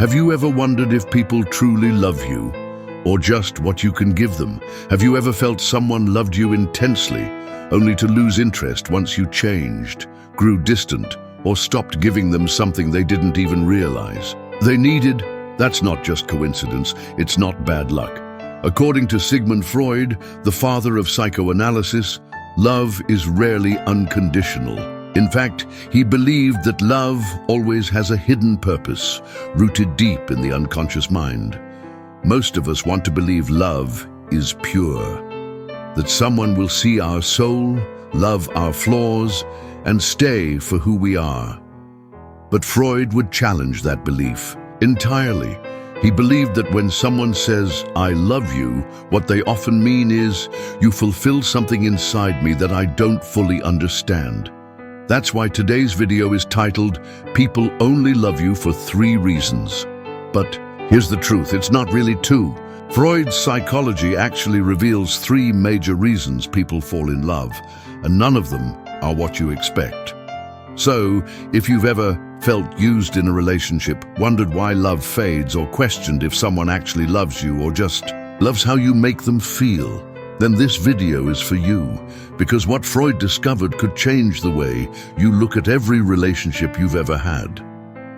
Have you ever wondered if people truly love you, or just what you can give them? Have you ever felt someone loved you intensely, only to lose interest once you changed, grew distant, or stopped giving them something they didn't even realize they needed? That's not just coincidence, it's not bad luck. According to Sigmund Freud, the father of psychoanalysis, love is rarely unconditional. In fact, he believed that love always has a hidden purpose, rooted deep in the unconscious mind. Most of us want to believe love is pure, that someone will see our soul, love our flaws, and stay for who we are. But Freud would challenge that belief entirely. He believed that when someone says, "I love you," what they often mean is, "You fulfill something inside me that I don't fully understand." That's why today's video is titled, "People Only Love You for Three Reasons." But here's the truth, it's not really two. Freud's psychology actually reveals three major reasons people fall in love, and none of them are what you expect. So, if you've ever felt used in a relationship, wondered why love fades, or questioned if someone actually loves you or just loves how you make them feel, then this video is for you, because what Freud discovered could change the way you look at every relationship you've ever had.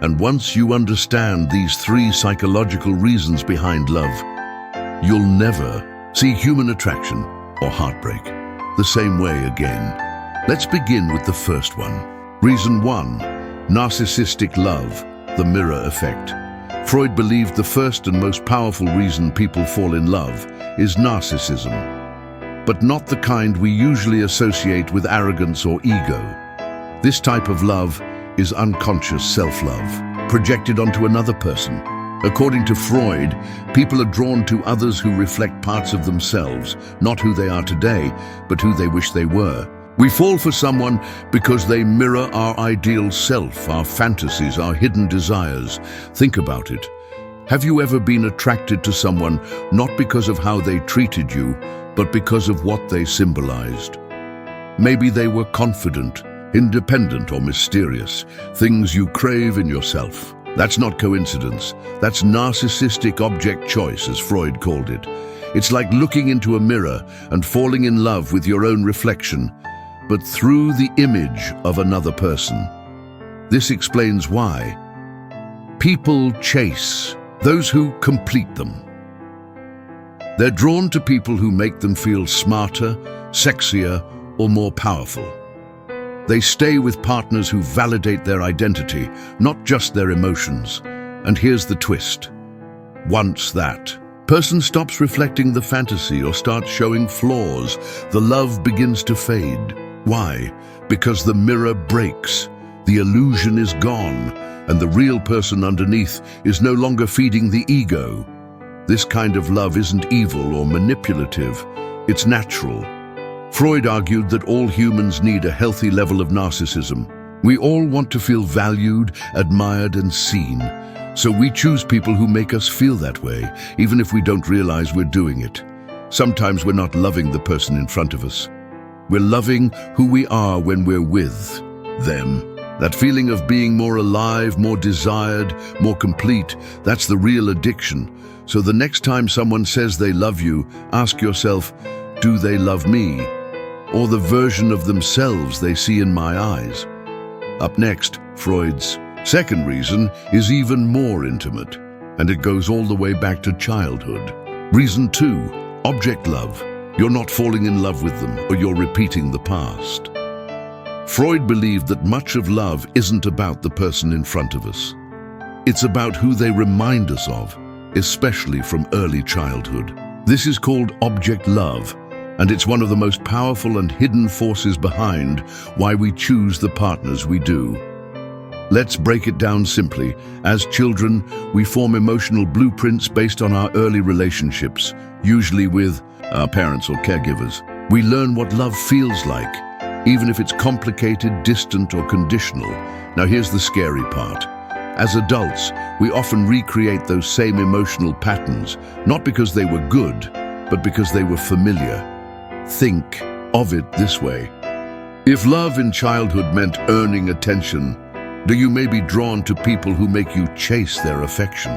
And once you understand these three psychological reasons behind love, you'll never see human attraction or heartbreak the same way again. Let's begin with the first one. Reason 1. Narcissistic love, the mirror effect. Freud believed the first and most powerful reason people fall in love is narcissism, but not the kind we usually associate with arrogance or ego. This type of love is unconscious self-love, projected onto another person. According to Freud, people are drawn to others who reflect parts of themselves, not who they are today, but who they wish they were. We fall for someone because they mirror our ideal self, our fantasies, our hidden desires. Think about it. Have you ever been attracted to someone not because of how they treated you, but because of what they symbolized? Maybe they were confident, independent, or mysterious, things you crave in yourself. That's not coincidence. That's narcissistic object choice, as Freud called it. It's like looking into a mirror and falling in love with your own reflection, but through the image of another person. This explains why people chase those who complete them. They're drawn to people who make them feel smarter, sexier, or more powerful. They stay with partners who validate their identity, not just their emotions. And here's the twist. Once that person stops reflecting the fantasy or starts showing flaws, the love begins to fade. Why? Because the mirror breaks, the illusion is gone, and the real person underneath is no longer feeding the ego. This kind of love isn't evil or manipulative, it's natural. Freud argued that all humans need a healthy level of narcissism. We all want to feel valued, admired, and seen. So we choose people who make us feel that way, even if we don't realize we're doing it. Sometimes we're not loving the person in front of us. We're loving who we are when we're with them. That feeling of being more alive, more desired, more complete, that's the real addiction. So the next time someone says they love you, ask yourself, do they love me? Or the version of themselves they see in my eyes? Up next, Freud's second reason is even more intimate, and it goes all the way back to childhood. Reason 2, object love. You're not falling in love with them, or you're repeating the past. Freud believed that much of love isn't about the person in front of us. It's about who they remind us of, especially from early childhood. This is called object love, and it's one of the most powerful and hidden forces behind why we choose the partners we do. Let's break it down simply. As children, we form emotional blueprints based on our early relationships, usually with our parents or caregivers. We learn what love feels like, even if it's complicated, distant, or conditional. Now here's the scary part. As adults, we often recreate those same emotional patterns, not because they were good, but because they were familiar. Think of it this way. If love in childhood meant earning attention, Do you may be drawn to people who make you chase their affection?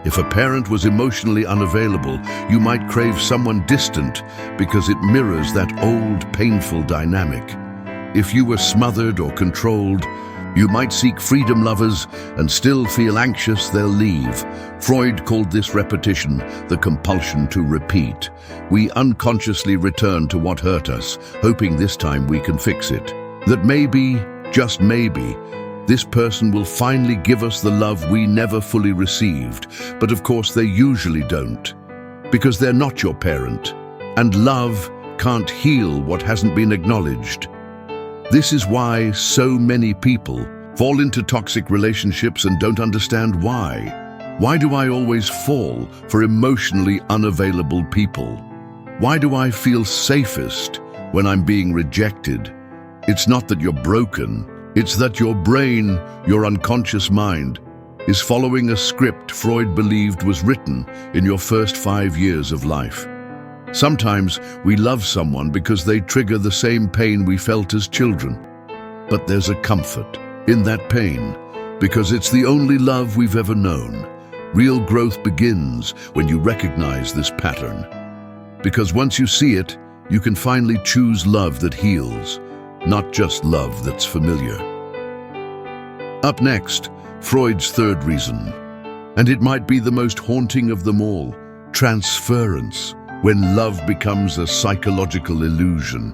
If a parent was emotionally unavailable, you might crave someone distant because it mirrors that old, painful dynamic. If you were smothered or controlled, you might seek freedom lovers and still feel anxious they'll leave. Freud called this repetition the compulsion to repeat. We unconsciously return to what hurt us, hoping this time we can fix it. That maybe, just maybe, this person will finally give us the love we never fully received. But of course they usually don't, because they're not your parent, and love can't heal what hasn't been acknowledged. This is why so many people fall into toxic relationships and don't understand why. Why do I always fall for emotionally unavailable people? Why do I feel safest when I'm being rejected? It's not that you're broken, it's that your brain, your unconscious mind, is following a script Freud believed was written in your first 5 years of life. Sometimes we love someone because they trigger the same pain we felt as children. But there's a comfort in that pain, because it's the only love we've ever known. Real growth begins when you recognize this pattern. Because once you see it, you can finally choose love that heals, not just love that's familiar. Up next, Freud's third reason. And it might be the most haunting of them all, transference. When love becomes a psychological illusion.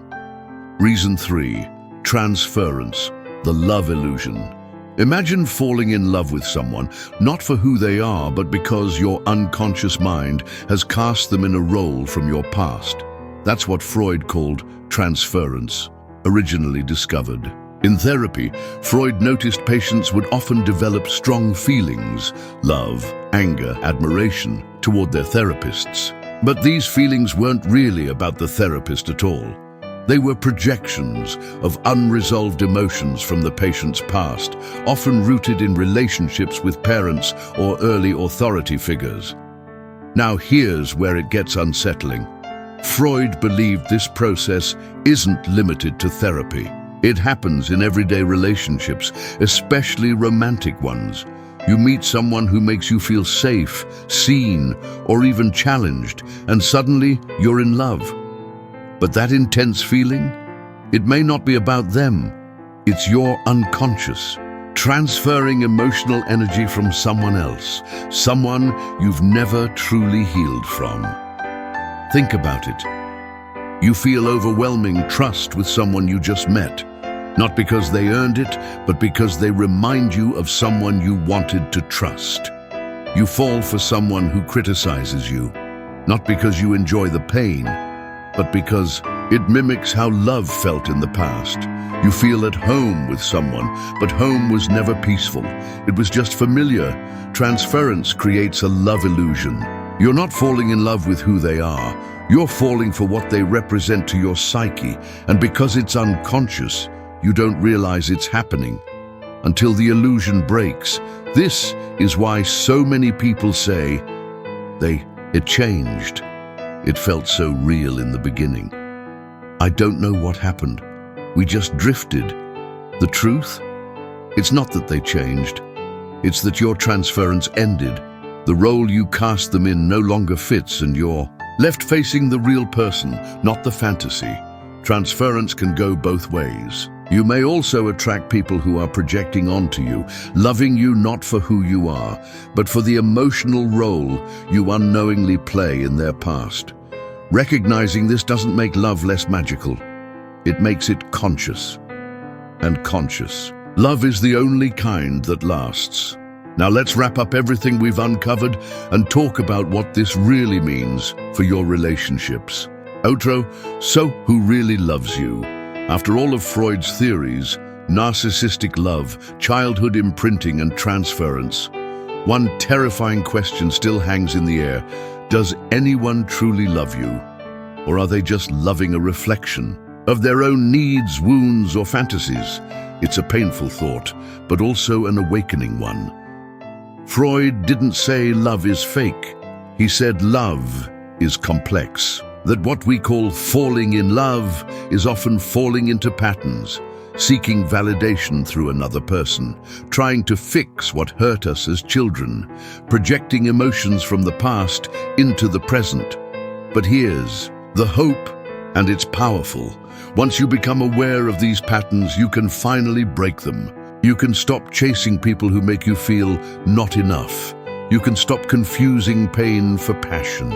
Reason 3, transference, the love illusion. Imagine falling in love with someone, not for who they are, but because your unconscious mind has cast them in a role from your past. That's what Freud called transference, originally discovered. In therapy, Freud noticed patients would often develop strong feelings, love, anger, admiration, toward their therapists. But these feelings weren't really about the therapist at all. They were projections of unresolved emotions from the patient's past, often rooted in relationships with parents or early authority figures. Now here's where it gets unsettling. Freud believed this process isn't limited to therapy. It happens in everyday relationships, especially romantic ones. You meet someone who makes you feel safe, seen, or even challenged, and suddenly you're in love. But that intense feeling, it may not be about them. It's your unconscious, transferring emotional energy from someone else, someone you've never truly healed from. Think about it. You feel overwhelming trust with someone you just met. Not because they earned it, but because they remind you of someone you wanted to trust. You fall for someone who criticizes you, not because you enjoy the pain, but because it mimics how love felt in the past. You feel at home with someone, but home was never peaceful. It was just familiar. Transference creates a love illusion. You're not falling in love with who they are. You're falling for what they represent to your psyche, and because it's unconscious, you don't realize it's happening until the illusion breaks. This is why so many people say, it changed. It felt so real in the beginning. I don't know what happened. We just drifted. The truth? It's not that they changed. It's that your transference ended. The role you cast them in no longer fits, and you're left facing the real person, not the fantasy. Transference can go both ways. You may also attract people who are projecting onto you, loving you not for who you are, but for the emotional role you unknowingly play in their past. Recognizing this doesn't make love less magical. It makes it conscious. And conscious. Love is the only kind that lasts. Now let's wrap up everything we've uncovered and talk about what this really means for your relationships. Outro, so who really loves you? After all of Freud's theories, narcissistic love, childhood imprinting and transference, one terrifying question still hangs in the air. Does anyone truly love you? Or are they just loving a reflection of their own needs, wounds, or fantasies? It's a painful thought, but also an awakening one. Freud didn't say love is fake. He said love is complex. That what we call falling in love is often falling into patterns, seeking validation through another person, trying to fix what hurt us as children, projecting emotions from the past into the present. But here's the hope, and it's powerful. Once you become aware of these patterns, you can finally break them. You can stop chasing people who make you feel not enough. You can stop confusing pain for passion.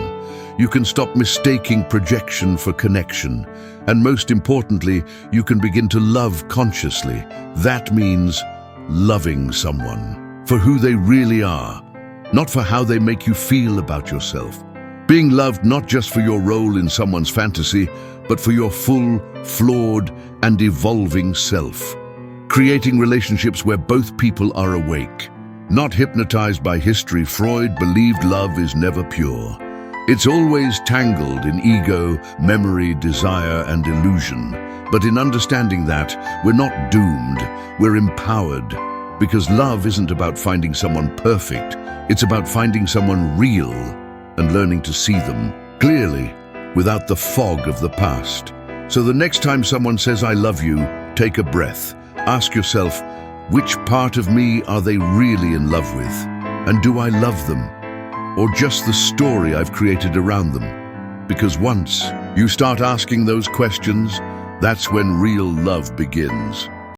You can stop mistaking projection for connection. And most importantly, you can begin to love consciously. That means loving someone for who they really are, not for how they make you feel about yourself. Being loved not just for your role in someone's fantasy, but for your full, flawed, and evolving self. Creating relationships where both people are awake. Not hypnotized by history, Freud believed love is never pure. It's always tangled in ego, memory, desire, and illusion. But in understanding that, we're not doomed, we're empowered. Because love isn't about finding someone perfect, it's about finding someone real and learning to see them clearly, without the fog of the past. So the next time someone says, "I love you," take a breath. Ask yourself, which part of me are they really in love with? And do I love them? Or just the story I've created around them? Because once you start asking those questions, that's when real love begins.